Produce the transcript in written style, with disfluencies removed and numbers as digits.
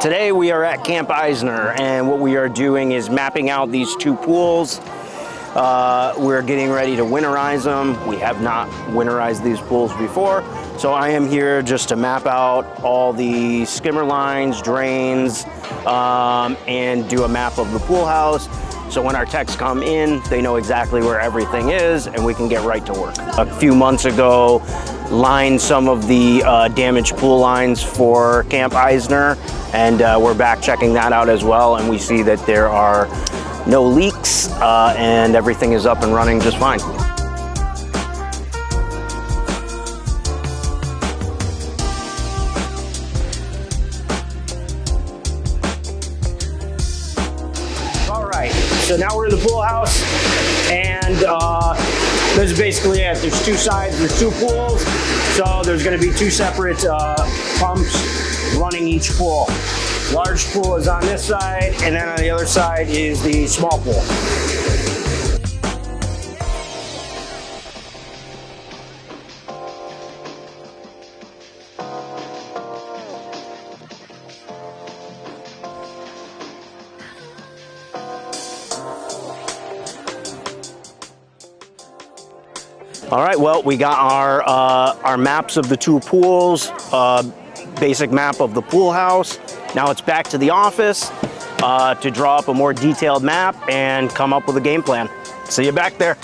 Today we are at Camp Eisner, and what we are doing is mapping out these two pools. We're getting ready to winterize them. We have not winterized these pools before, so I am here just to map out all the skimmer lines, drains, and do a map of the pool house. So when our techs come in, they know exactly where everything is and we can get right to work. A few months ago, lined some of the damaged pool lines for Camp Eisner, and we're back checking that out as well, and we see that there are no leaks and everything is up and running just fine. So now we're in the pool house, and this is basically it. There's two sides, there's two pools, so there's going to be two separate pumps running each pool. Large pool is on this side, and then on the other side is the small pool. All right, well, we got our maps of the two pools, basic map of the pool house. Now it's back to the office to draw up a more detailed map and come up with a game plan. See you back there.